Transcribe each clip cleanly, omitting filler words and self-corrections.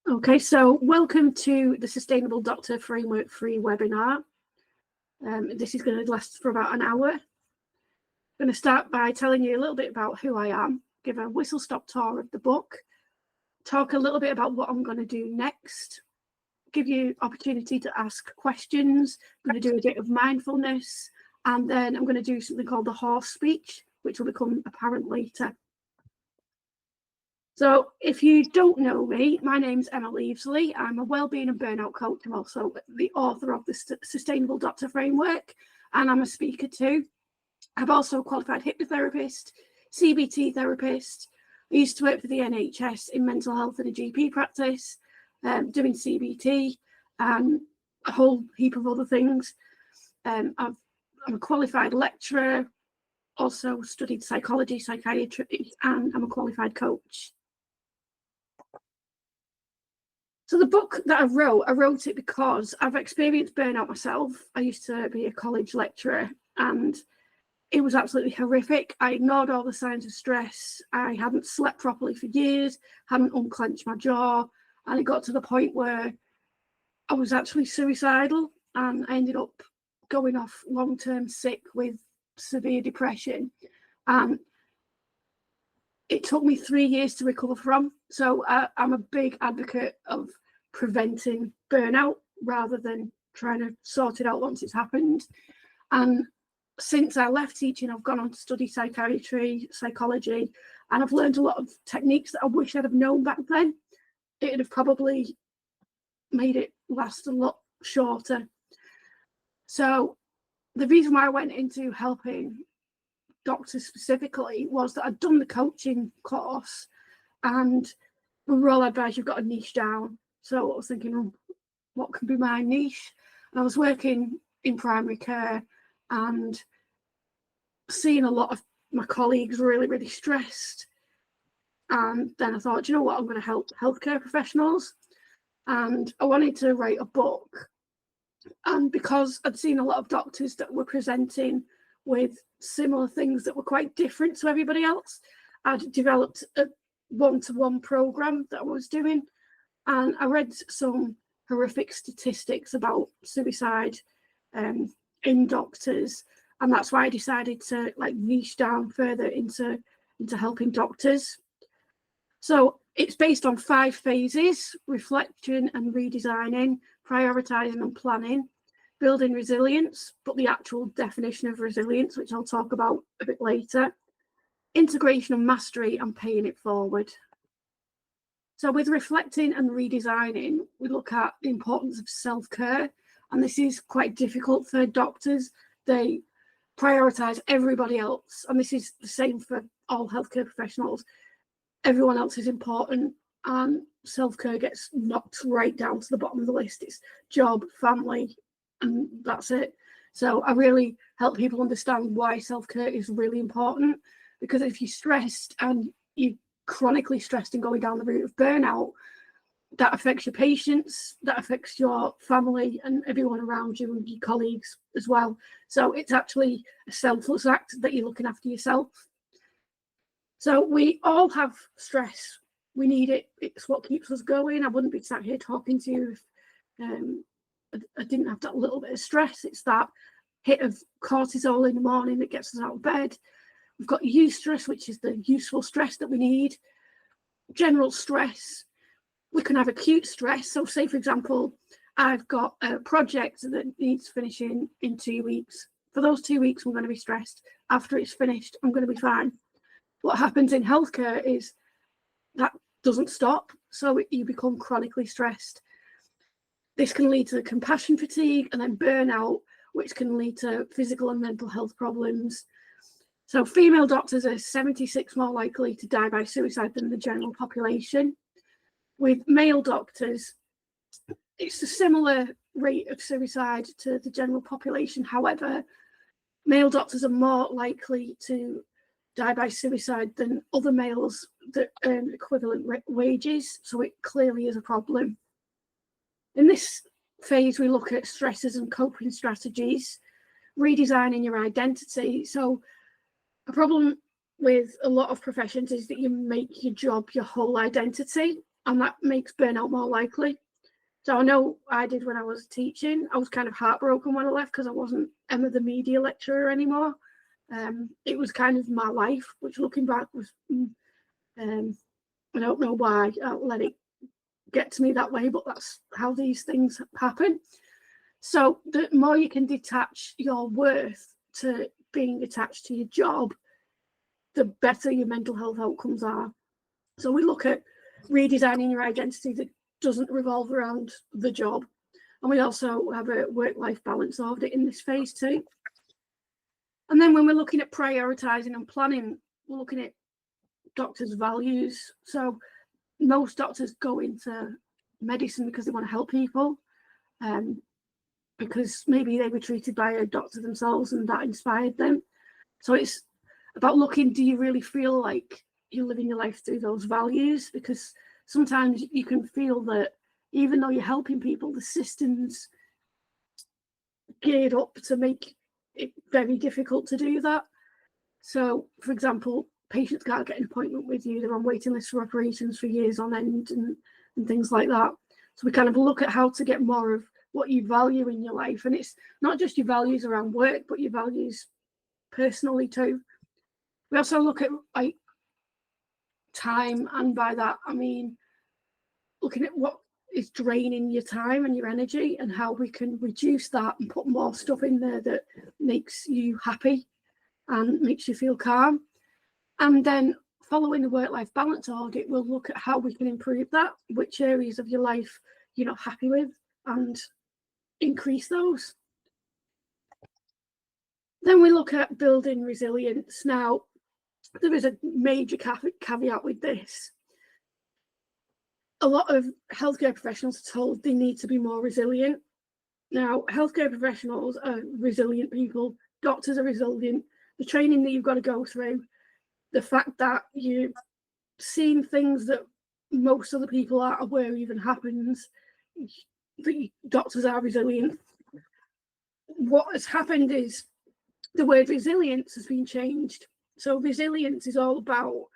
Okay, so welcome to the Sustainable Doctor Framework free webinar. This is going to last for about an hour. I'm going to start by telling you a little bit about who I am, give a whistle-stop tour of the book, talk a little bit about what I'm going to do next, give you opportunity to ask questions. I'm going to do a bit of mindfulness, and then I'm going to do something called the horse speech, which will become apparent later. So if you don't know me, my name's Emma Leivesley. I'm a wellbeing and burnout coach. I'm also the author of the Sustainable Doctor Framework, and I'm a speaker too. I'm also a qualified hypnotherapist, CBT therapist. I used to work for the NHS in mental health in a GP practice, doing CBT and a whole heap of other things. I'm a qualified lecturer, also studied psychology, psychiatry, and I'm a qualified coach. So the book that I wrote it because I've experienced burnout myself. I used to be a college lecturer and it was absolutely horrific. I ignored all the signs of stress. I hadn't slept properly for years, hadn't unclenched my jaw, and it got to the point where I was actually suicidal, and I ended up going off long-term sick with severe depression. And it took me 3 years to recover from. So I'm a big advocate of preventing burnout rather than trying to sort it out once it's happened. And since I left teaching, I've gone on to study psychiatry, psychology, and I've learned a lot of techniques that I wish I'd have known back then. It'd have probably made it last a lot shorter. So the reason why I went into helping doctors specifically was that I'd done the coaching course, and we were all advised you've got to niche down. So I was thinking, what can be my niche? And I was working in primary care and seeing a lot of my colleagues really, really stressed. And then I thought, you know what, I'm going to help healthcare professionals. And I wanted to write a book. And because I'd seen a lot of doctors that were presenting with similar things that were quite different to everybody else, I'd developed a one-to-one program that I was doing. And I read some horrific statistics about suicide in doctors. And that's why I decided to niche down further into helping doctors. So it's based on 5 phases: reflection and redesigning, prioritizing and planning, building resilience, but the actual definition of resilience, which I'll talk about a bit later, integration and mastery, and paying it forward. So with reflecting and redesigning, we look at the importance of self-care, and this is quite difficult for doctors. They prioritize everybody else, and this is the same for all healthcare professionals. Everyone else is important, and self-care gets knocked right down to the bottom of the list. It's job, family, and that's it. So I really help people understand why self-care is really important, because if you're stressed and you're chronically stressed and going down the route of burnout, that affects your patients, that affects your family and everyone around you and your colleagues as well. So it's actually a selfless act that you're looking after yourself. So we all have stress. We need it. It's what keeps us going. I wouldn't be sat here talking to you if I didn't have that little bit of stress. It's that hit of cortisol in the morning that gets us out of bed. We've got eustress, which is the useful stress that we need. General stress. We can have acute stress. So say, for example, I've got a project that needs finishing in 2 weeks. For those 2 weeks, I'm going to be stressed. After it's finished, I'm going to be fine. What happens in healthcare is that doesn't stop. So you become chronically stressed. This can lead to compassion fatigue and then burnout, which can lead to physical and mental health problems. So female doctors are 76 more likely to die by suicide than the general population. With male doctors, it's a similar rate of suicide to the general population. However, male doctors are more likely to die by suicide than other males that earn equivalent wages. So it clearly is a problem. In this phase, we look at stresses and coping strategies, redesigning your identity. So a problem with a lot of professions is that you make your job your whole identity. and that makes burnout more likely. So I know I did when I was teaching. I was kind of heartbroken when I left because I wasn't Emma the media lecturer anymore. It was kind of my life, which looking back was, I don't know why I let it get to me that way, but that's how these things happen. So the more you can detach your worth to being attached to your job, the better your mental health outcomes are. So we look at redesigning your identity that doesn't revolve around the job. And we also have a work-life balance audit in this phase too. And then when we're looking at prioritising and planning, we're looking at doctors' values. So most doctors go into medicine because they want to help people, because maybe they were treated by a doctor themselves and that inspired them. So it's about looking, do you really feel like you're living your life through those values? Because sometimes you can feel that even though you're helping people, the system's geared up to make it very difficult to do that. So, for example, patients can't get an appointment with you, they're on waiting lists for operations for years on end and things like that. So we kind of look at how to get more of what you value in your life. And it's not just your values around work, but your values personally too. We also look at like time, and by that I mean looking at what is draining your time and your energy and how we can reduce that and put more stuff in there that makes you happy and makes you feel calm. And then following the work-life balance audit, we'll look at how we can improve that, which areas of your life you're not happy with, and increase those. Then we look at building resilience. Now, there is a major caveat with this. A lot of healthcare professionals are told they need to be more resilient. Now, healthcare professionals are resilient people. Doctors are resilient. The training that you've got to go through, the fact that you've seen things that most other people aren't aware even happens, the doctors are resilient. What has happened is the word resilience has been changed. So resilience is all about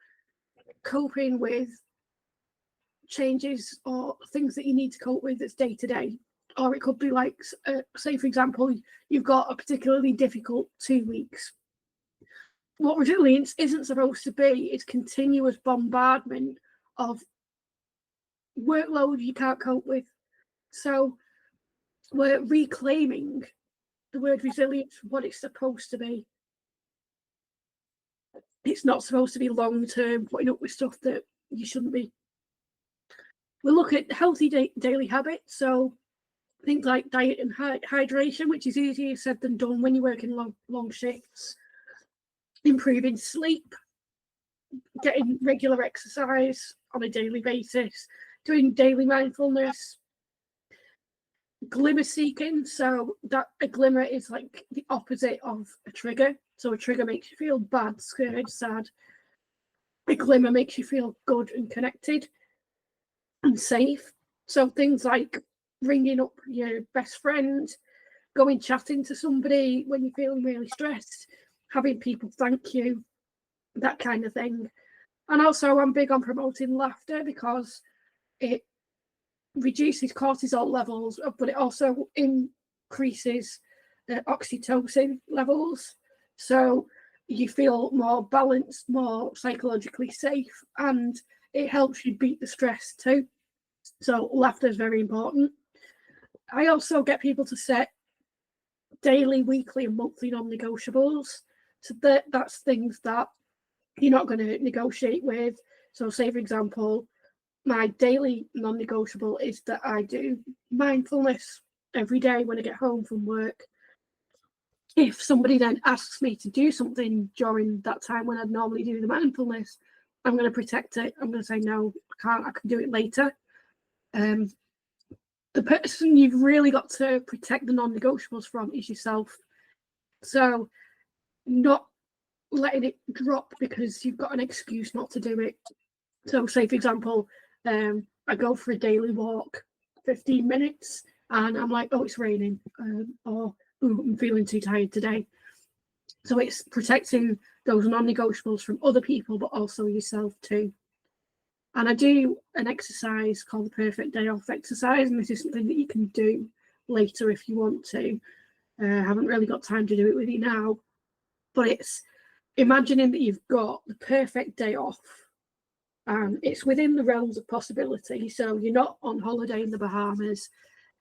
coping with changes or things that you need to cope with that's day to day. Or it could be like, say, for example, you've got a particularly difficult 2 weeks. What resilience isn't supposed to be is continuous bombardment of workload you can't cope with. So we're reclaiming the word resilience for what it's supposed to be. It's not supposed to be long-term putting up with stuff that you shouldn't be. We look at healthy daily habits, so things like diet and hydration, which is easier said than done when you're working long shifts. Improving sleep, getting regular exercise on a daily basis, doing daily mindfulness, glimmer seeking. So that a glimmer is like the opposite of a trigger. So a trigger makes you feel bad, scared, sad. A glimmer makes you feel good and connected and safe. So things like ringing up your best friend, going chatting to somebody when you're feeling really stressed, having people thank you, that kind of thing. And also I'm big on promoting laughter because it reduces cortisol levels, but it also increases oxytocin levels. So you feel more balanced, more psychologically safe, and it helps you beat the stress too. So laughter is very important. I also get people to set daily, weekly, and monthly non-negotiables. So that's things that you're not going to negotiate with. So say, for example, my daily non-negotiable is that I do mindfulness every day when I get home from work. If somebody then asks me to do something during that time when I'd normally do the mindfulness, I'm going to protect it. I'm going to say, no, I can't, I can do it later. The person you've really got to protect the non-negotiables from is yourself. So not letting it drop because you've got an excuse not to do it. So say, for example, I go for a daily walk, 15 minutes, and I'm like, oh, it's raining, or ooh, I'm feeling too tired today. So it's protecting those non-negotiables from other people, but also yourself too. And I do an exercise called the Perfect Day Off exercise, and this is something that you can do later if you want to. I haven't really got time to do it with you now, but it's imagining that you've got the perfect day off, and it's within the realms of possibility. So you're not on holiday in the Bahamas,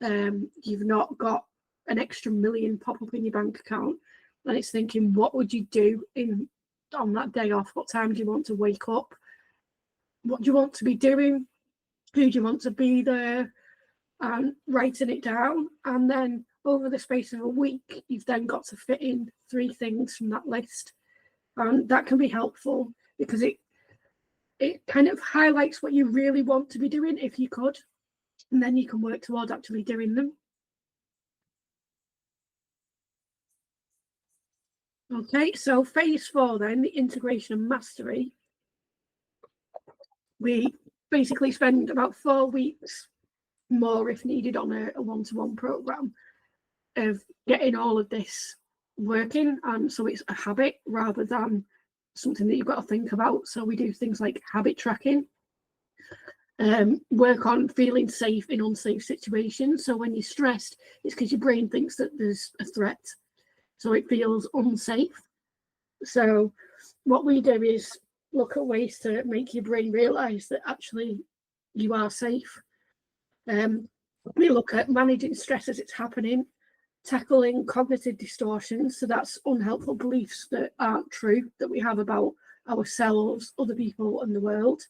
you've not got an extra million pop up in your bank account, and it's thinking, what would you do on that day off? What time do you want to wake up? What do you want to be doing? Who do you want to be there? And writing it down. And then over the space of a week, you've then got to fit in 3 things from that list. And that can be helpful because it kind of highlights what you really want to be doing if you could. And then you can work toward actually doing them. Okay, so phase 4 then, the integration and mastery. We basically spend about 4 weeks more if needed on a one-to-one program of getting all of this working, and so it's a habit rather than something that you've got to think about. So we do things like habit tracking, work on feeling safe in unsafe situations. So when you're stressed, it's because your brain thinks that there's a threat, so it feels unsafe. So what we do is look at ways to make your brain realize that actually you are safe. We look at managing stress as it's happening, tackling cognitive distortions, so that's unhelpful beliefs that aren't true that we have about ourselves, other people, and the world.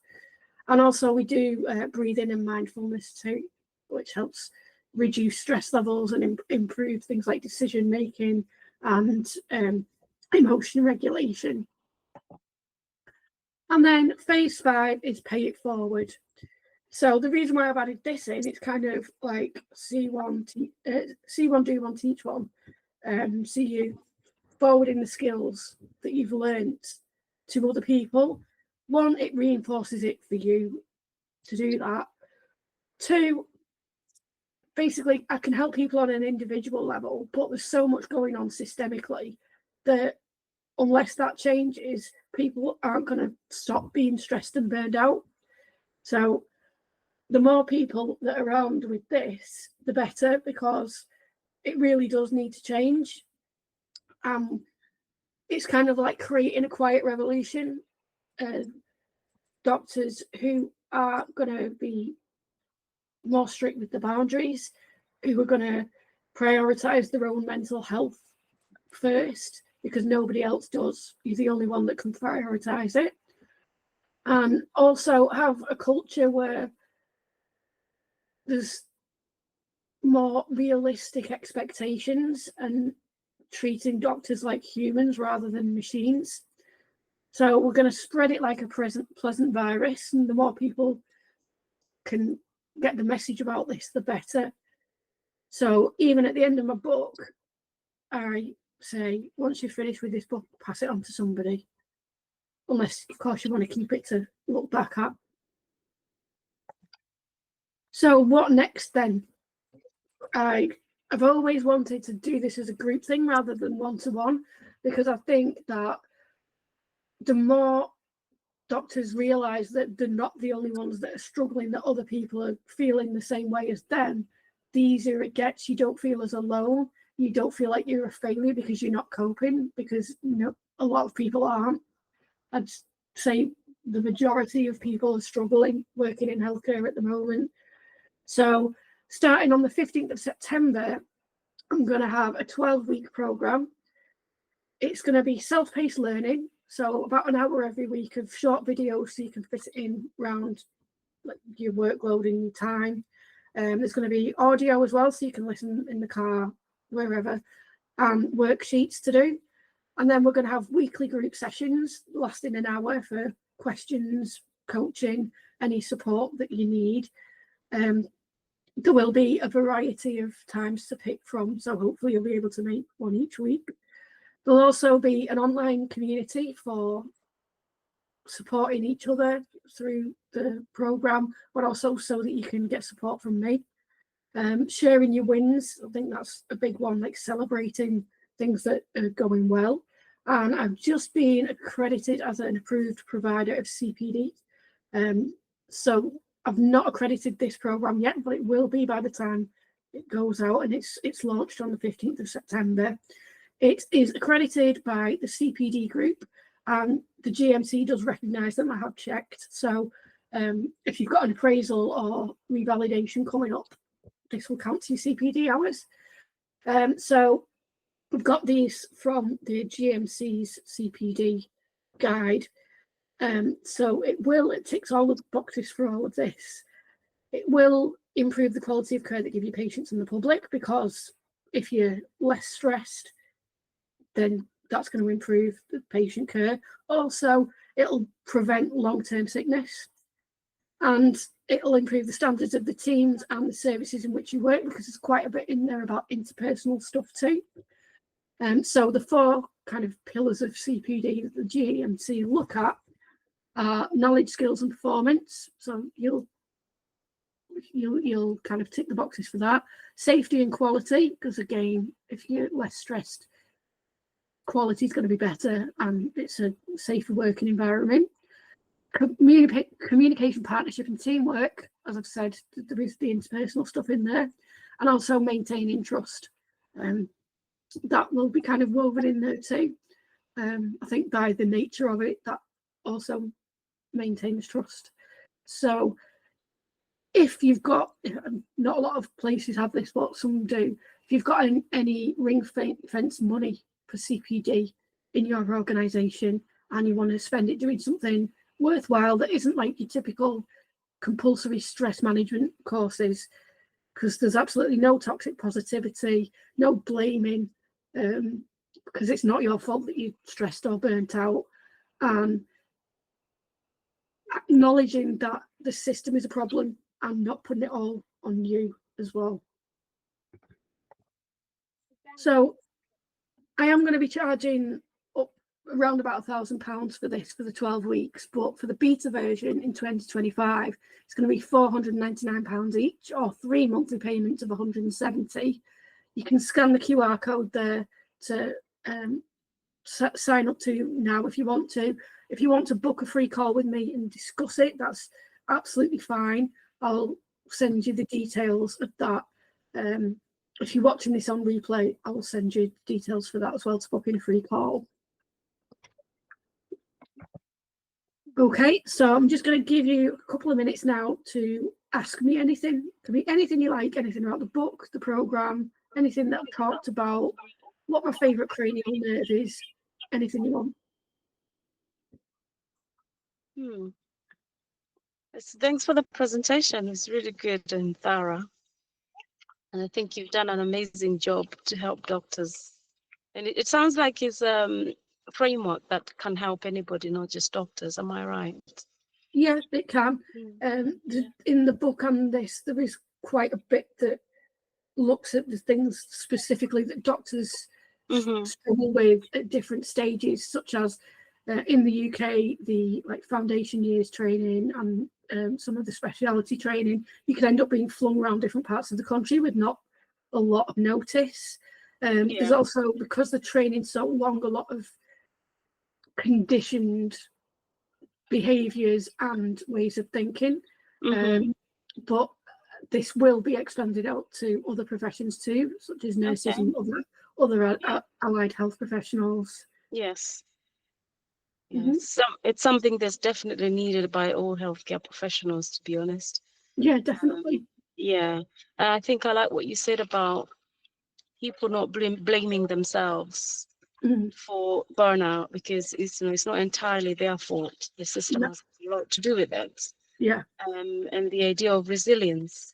And also we do breathing and mindfulness too, which helps reduce stress levels and improve things like decision making and emotion regulation. And then phase 5 is pay it forward. So the reason why I've added this in, it's kind of like see one, do one, teach one. See you forwarding the skills that you've learned to other people. 1, it reinforces it for you to do that. 2, basically, I can help people on an individual level, but there's so much going on systemically that unless that changes, people aren't going to stop being stressed and burned out. So the more people that are around with this, the better, because it really does need to change. It's kind of like creating a quiet revolution. Doctors who are going to be more strict with the boundaries, who are going to prioritize their own mental health first, because nobody else does. You're the only one that can prioritize it. And also have a culture where there's more realistic expectations and treating doctors like humans rather than machines. So we're going to spread it like a pleasant virus, and the more people can get the message about this, the better. So even at the end of my book, I say, once you're finished with this book, pass it on to somebody. Unless, of course, you want to keep it to look back at. So what next then? I've always wanted to do this as a group thing rather than one-to-one, because I think that the more doctors realise that they're not the only ones that are struggling, that other people are feeling the same way as them, the easier it gets. You don't feel as alone. You don't feel like you're a failure because you're not coping, because a lot of people aren't. I'd say the majority of people are struggling working in healthcare at the moment. So starting on the 15th of September, I'm going to have a 12-week program. It's going to be self-paced learning, so about an hour every week of short videos so you can fit it in around your workload and your time. There's going to be audio as well, so you can listen in the car, wherever, and worksheets to do. And then we're going to have weekly group sessions lasting an hour for questions, coaching, any support that you need. There will be a variety of times to pick from, so hopefully you'll be able to make one each week. There'll also be an online community for supporting each other through the programme, but also so that you can get support from me. Sharing your wins, I think that's a big one, like celebrating things that are going well. And I've just been accredited as an approved provider of CPD. So I've not accredited this program yet, but it will be by the time it goes out, and it's launched on the 15th of September. It is accredited by the CPD group, and the GMC does recognise them. I have checked. So if you've got an appraisal or revalidation coming up, this will count to your CPD hours. So we've got these from the GMC's CPD guide. So it ticks all the boxes for all of this. It will improve the quality of care that give your patients and the public, because if you're less stressed, then that's going to improve the patient care. Also, it'll prevent long-term sickness, and it'll improve the standards of the teams and the services in which you work, because there's quite a bit in there about interpersonal stuff too. So the 4 kind of pillars of CPD that the GMC look at are knowledge, skills, and performance. So you'll kind of tick the boxes for that. Safety and quality, because again, if you're less stressed, quality is going to be better, and it's a safer working environment. Communication, partnership, and teamwork. As I've said, there is the interpersonal stuff in there, and also maintaining trust. That will be kind of woven in there too. I think by the nature of it, that also maintains trust. So if you've got, not a lot of places have this, but some do, if you've got any ring fence money for CPD in your organisation and you want to spend it doing something worthwhile that isn't like your typical compulsory stress management courses, because there's absolutely no toxic positivity, no blaming, because it's not your fault that you're stressed or burnt out, and acknowledging that the system is a problem and not putting it all on you as well. So I am going to be charging up around about £1,000 for this for the 12 weeks, but for the beta version in 2025, it's going to be £499 each, or 3 monthly payments of £170. You can scan the QR code there to sign up to now if you want to. If you want to book a free call with me and discuss it, that's absolutely fine. I'll send you the details of that. If you're watching this on replay, I will send you details for that as well, to book in a free call. Okay, so I'm just going to give you a couple of minutes now to ask me anything. It can be anything you like, anything about the book, the programme, anything that I've talked about, what my favourite cranial nerve is, anything you want. Thanks for the presentation. It's really good and thorough. And I think you've done an amazing job to help doctors. And it sounds like it's a framework that can help anybody, not just doctors. Am I right? Yeah, it can. In the book and this, there is quite a bit that looks at the things specifically that doctors struggle with at different stages, such as in the UK, the foundation years training and some of the speciality training. You can end up being flung around different parts of the country with not a lot of notice. There's also, because the training's so long, a lot of conditioned behaviours and ways of thinking. But this will be expanded out to other professions too, such as nurses and other allied health professionals. Yes. It's something that's definitely needed by all healthcare professionals, to be honest. Yeah, definitely. I think I like what you said about people not blaming themselves for burnout, because it's not entirely their fault. The system has a lot to do with it. And the idea of resilience.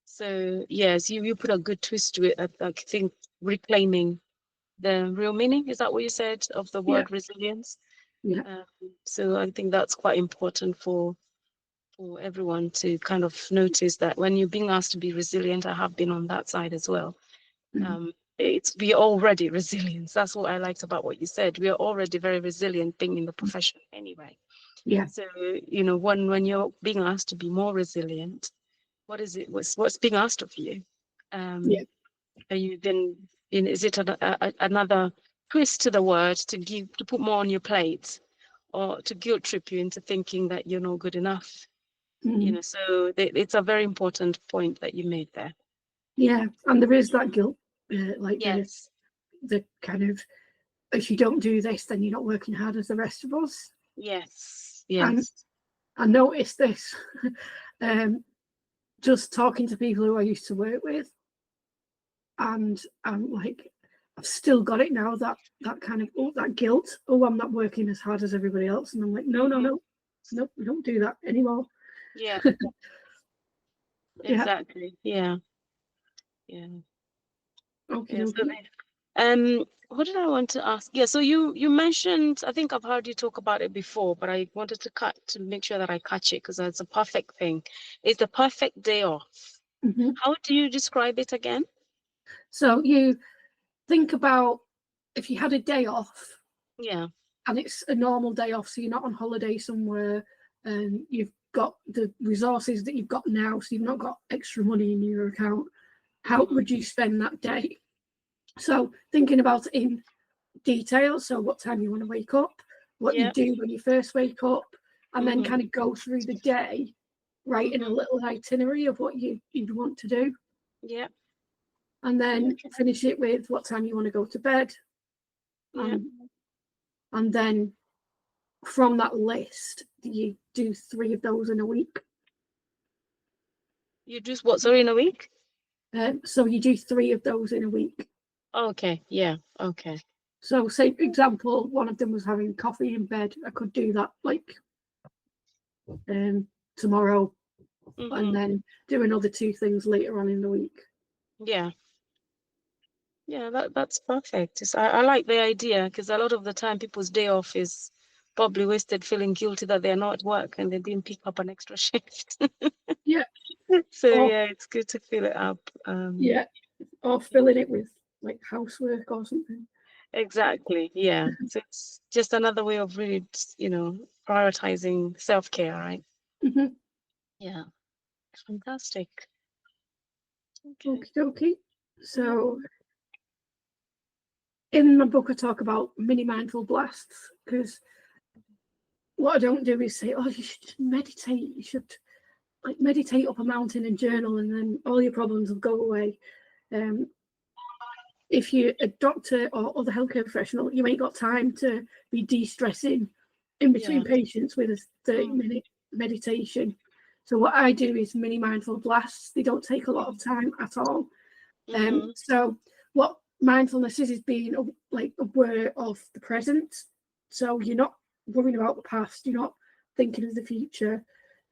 So yes, you put a good twist to it. I think reclaiming the real meaning, is that what you said, of the word resilience? So I think that's quite important for everyone to kind of notice that when you're being asked to be resilient. I have been on that side as well. We're already resilient. That's what I liked about what you said. We are already very resilient being in the profession anyway. So when you're being asked to be more resilient, what is it? What's being asked of you? Are you then? Is it another twist to the word to put more on your plate, or to guilt trip you into thinking that you're not good enough? You know, so it's a very important point that you made there. Yeah, and there is that guilt, like Yes. the kind of, if you don't do this, then you're not working hard as the rest of us. Yes. And Yes. I noticed this just talking to people who I used to work with, and I'm like, I've still got it now, that kind of, that guilt. Oh, I'm not working as hard as everybody else. And I'm like, no, we don't do that anymore. Yeah. Yeah. Exactly. Yeah. Yeah. Okay. Yeah. So what did I want to ask? Yeah, so you mentioned, I think I've heard you talk about it before, but I wanted to make sure that I catch it because it's a perfect thing. It's the perfect day off. How do you describe it again? So you think about if you had a day off. Yeah. And it's a normal day off, so you're not on holiday somewhere, and you've got the resources that you've got now, so you've not got extra money in your account. How would you spend that day? So thinking about it in detail, so what time you want to wake up, what you do when you first wake up, and then kind of go through the day, writing a little itinerary of what you'd want to do. Yeah. And then finish it with what time you want to go to bed. Yeah. And then from that list, you do 3 of those in a week. You do what, sorry, in a week? So you do 3 of those in a week. Okay. Yeah. Okay. So say, for example, one of them was having coffee in bed. I could do that like tomorrow, and then do another 2 things later on in the week. Yeah. Yeah, that's perfect. I like the idea because a lot of the time people's day off is probably wasted feeling guilty that they're not at work and they didn't pick up an extra shift. Yeah. So yeah, it's good to fill it up. Yeah. Or filling it with like housework or something. Exactly. Yeah. So it's just another way of really, prioritizing self-care, right? Yeah. Fantastic. Okay. So in my book, I talk about mini mindful blasts, because what I don't do is say, oh, you should meditate. You should like meditate up a mountain and journal, and then all your problems will go away. If you're a doctor or other healthcare professional, you ain't got time to be de-stressing in between patients with a 30-minute meditation. So what I do is mini mindful blasts. They don't take a lot of time at all. So what mindfulness is being aware of the present. So you're not worrying about the past. You're not thinking of the future,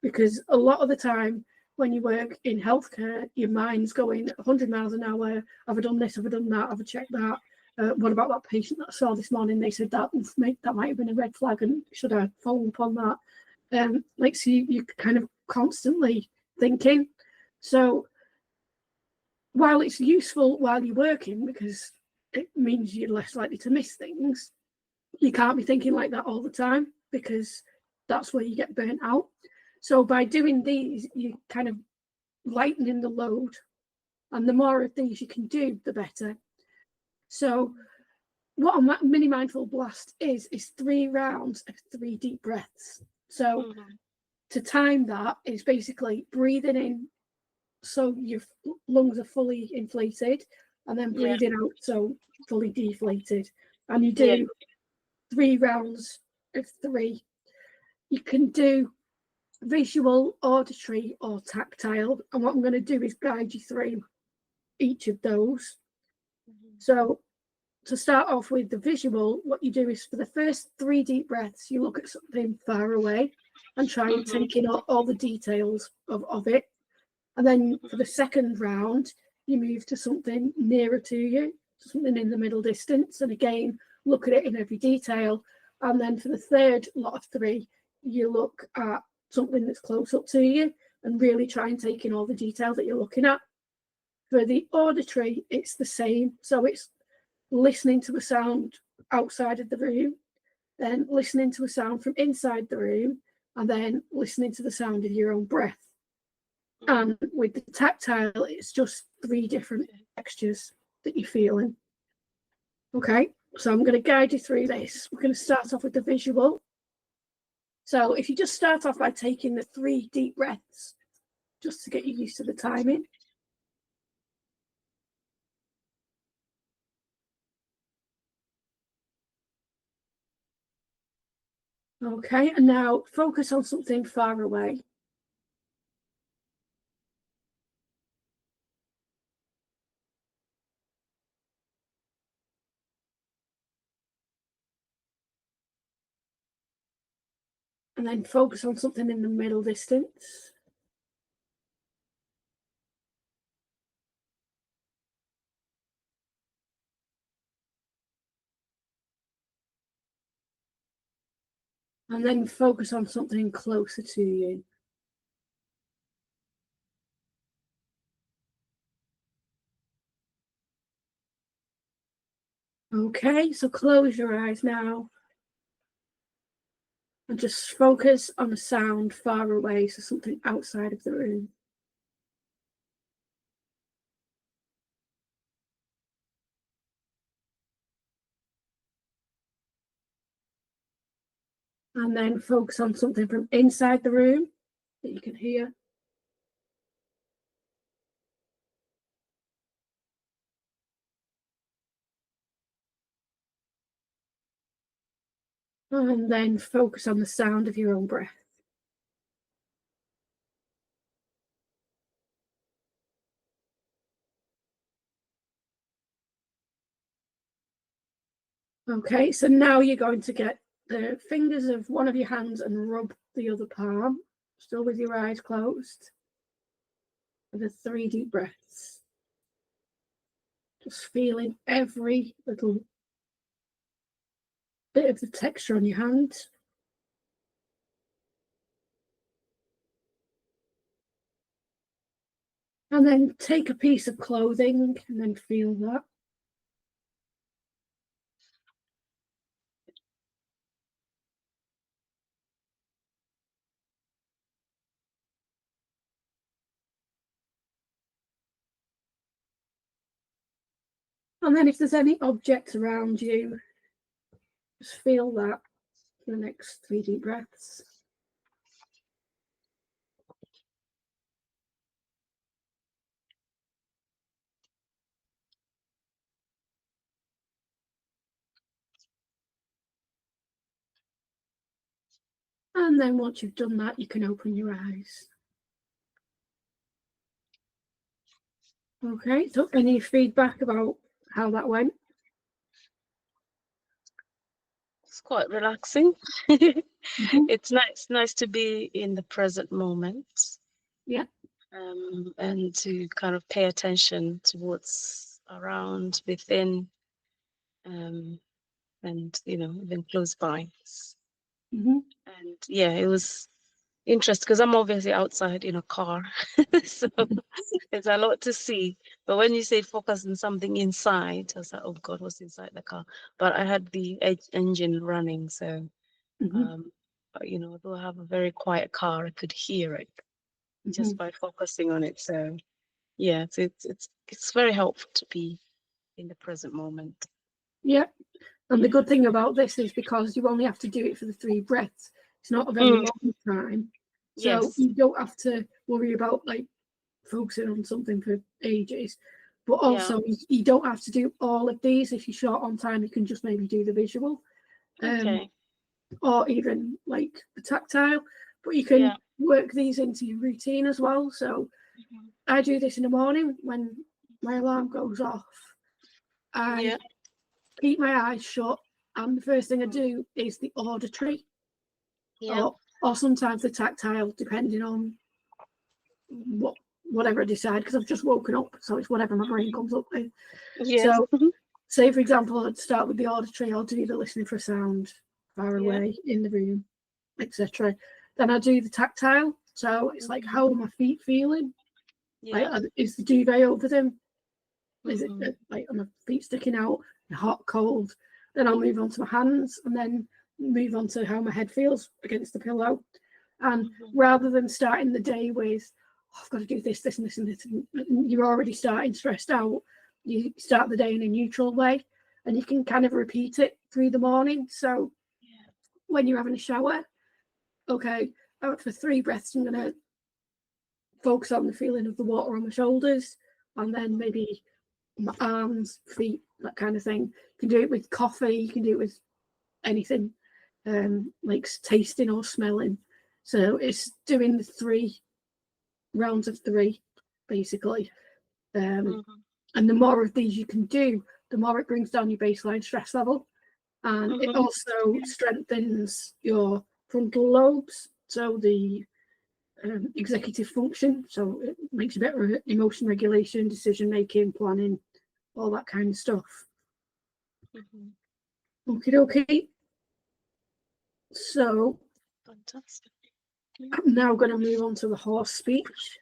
because a lot of the time when you work in healthcare, your mind's going 100 miles an hour. Have I done this? Have I done that? Have I checked that? What about that patient that I saw this morning? They said that that might have been a red flag, and should I follow up on that? So you're kind of constantly thinking. So while it's useful while you're working, because it means you're less likely to miss things, you can't be thinking like that all the time, because that's where you get burnt out. So by doing these, you're kind of lightening the load, and the more of these you can do, the better. So what a mini mindful blast is 3 rounds of 3 deep breaths. So to time that is basically breathing in so your lungs are fully inflated, and then breathing out so fully deflated. And you do 3 rounds of 3. You can do visual, auditory, or tactile. And what I'm going to do is guide you through each of those. So to start off with the visual, what you do is for the first 3 deep breaths, you look at something far away and try and take in all the details of it. And then for the second round, you move to something nearer to you, something in the middle distance. And again, look at it in every detail. And then for the third lot of 3, you look at something that's close up to you and really try and take in all the detail that you're looking at. For the auditory, it's the same. So it's listening to a sound outside of the room, then listening to a sound from inside the room, and then listening to the sound of your own breath. And with the tactile, it's just 3 different textures that you're feeling. Okay, so I'm going to guide you through this. We're going to start off with the visual. So if you just start off by taking the 3 deep breaths, just to get you used to the timing. Okay, and now focus on something far away. And then focus on something in the middle distance. And then focus on something closer to you. Okay, so close your eyes now. And just focus on a sound far away, so something outside of the room. And then focus on something from inside the room that you can hear. And then focus on the sound of your own breath. Okay, so now you're going to get the fingers of one of your hands and rub the other palm, still with your eyes closed, for the 3 deep breaths. Just feeling every little bit of the texture on your hand. And then take a piece of clothing and then feel that. And then if there's any objects around you, just feel that for the next 3 deep breaths. And then once you've done that, you can open your eyes. Okay, so any feedback about how that went? It's quite relaxing. Mm-hmm. It's nice to be in the present moment. Yeah. And to kind of pay attention to what's around, within, and even close by. Mm-hmm. And yeah, it was interesting because I'm obviously outside in a car, so there's a lot to see. But when you say focus on something inside, I was like, oh God, what's inside the car? But I had the engine running, so Mm-hmm. although I have a very quiet car, I could hear it just by focusing on it. So yeah, it's very helpful to be in the present moment. Yeah. And the good thing about this is because you only have to do it for the 3 breaths. It's not a very long time. So Yes. you don't have to worry about like focusing on something for ages. But also you don't have to do all of these. If you're short on time, you can just maybe do the visual. Okay. Or even like the tactile. But you can work these into your routine as well. So I do this in the morning when my alarm goes off. I keep my eyes shut, and the first thing I do is the auditory, or sometimes the tactile, depending on whatever I decide, because I've just woken up, so it's whatever my brain comes up with. So say for example I'd start with the auditory, I'll do the listening for a sound far away in the room, etc. Then I do the tactile, so it's like, how are my feet feeling? Like, is the duvet over them? Is it like, are my feet sticking out, hot, cold? Then I'll move on to my hands, and then move on to how my head feels against the pillow. And rather than starting the day with, oh, I've got to do this, this, and this, and this, and you're already starting stressed out, you start the day in a neutral way, and you can kind of repeat it through the morning. So when you're having a shower, okay, out for 3 breaths, I'm going to focus on the feeling of the water on my shoulders, and then maybe my arms, feet, that kind of thing. You can do it with coffee, you can do it with anything, like tasting or smelling. So it's doing the 3 rounds of 3, basically. And the more of these you can do, the more it brings down your baseline stress level. And it also strengthens your frontal lobes, so the executive function. So it makes you better at emotion regulation, decision making, planning, all that kind of stuff. Okay. So Fantastic. I'm now going to move on to the horse speech.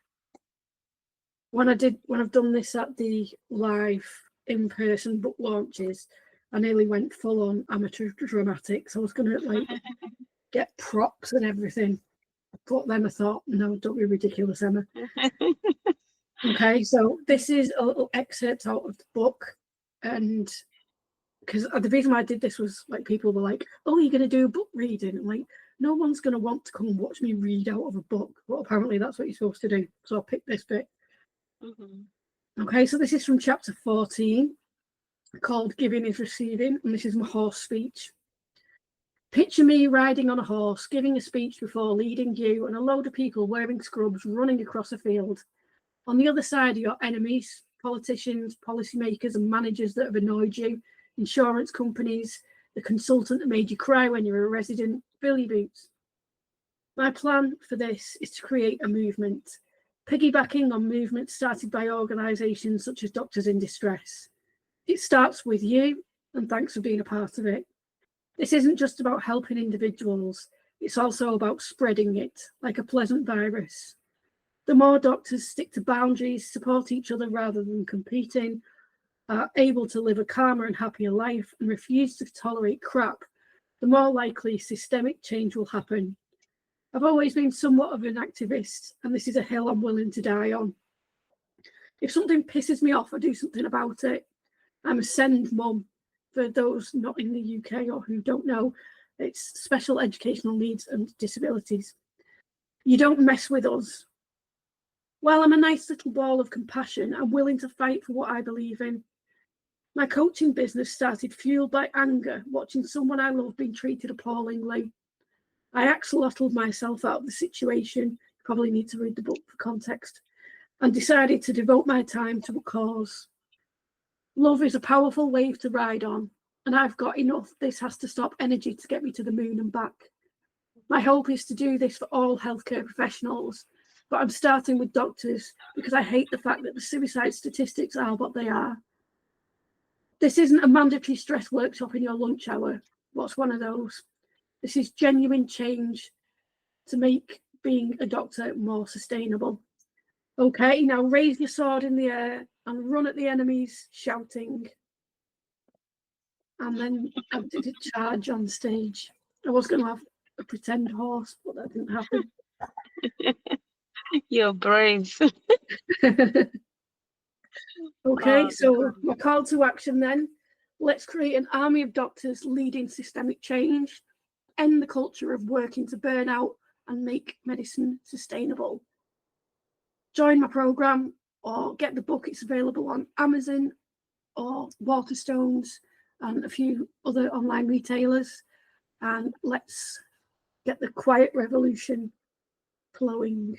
When I've done this at the live in-person book launches, I nearly went full on amateur dramatics. I was going to like get props and everything. But then I thought, no, don't be ridiculous, Emma. Okay, so this is a little excerpt out of the book, and because the reason why I did this was like people were like, "Oh, you're going to do a book reading?" I'm like, no one's going to want to come and watch me read out of a book, but apparently that's what you're supposed to do. So I picked this bit. Okay, so this is from chapter 14, called "Giving is Receiving," and this is my horse speech. Picture me riding on a horse, giving a speech before leading you and a load of people wearing scrubs running across a field. On the other side are your enemies, politicians, policymakers and managers that have annoyed you, insurance companies, the consultant that made you cry when you were a resident, Billy Boots. My plan for this is to create a movement, piggybacking on movements started by organisations such as Doctors in Distress. It starts with you, and thanks for being a part of it. This isn't just about helping individuals, it's also about spreading it like a pleasant virus. The more doctors stick to boundaries, support each other rather than competing, are able to live a calmer and happier life and refuse to tolerate crap, the more likely systemic change will happen. I've always been somewhat of an activist, and this is a hill I'm willing to die on. If something pisses me off, I do something about it. I'm a SEND mum. For those not in the UK or who don't know, it's special educational needs and disabilities. You don't mess with us. While I'm a nice little ball of compassion, I'm willing to fight for what I believe in. My coaching business started fueled by anger, watching someone I love being treated appallingly. I axolotled myself out of the situation, you probably need to read the book for context, and decided to devote my time to a cause. Love is a powerful wave to ride on, and I've got enough this has to stop energy to get me to the moon and back. My hope is to do this for all healthcare professionals, but I'm starting with doctors because I hate the fact that the suicide statistics are what they are. This isn't a mandatory stress workshop in your lunch hour. What's one of those? This is genuine change to make being a doctor more sustainable. Okay, now raise your sword in the air and run at the enemies, shouting. And then I did a charge on stage. I was going to have a pretend horse, but that didn't happen. You're brave. Okay, so my call to action then. Let's create an army of doctors leading systemic change, end the culture of working to burn out, and make medicine sustainable. Join my program or get the book. It's available on Amazon or Waterstones and a few other online retailers. And let's get the quiet revolution flowing.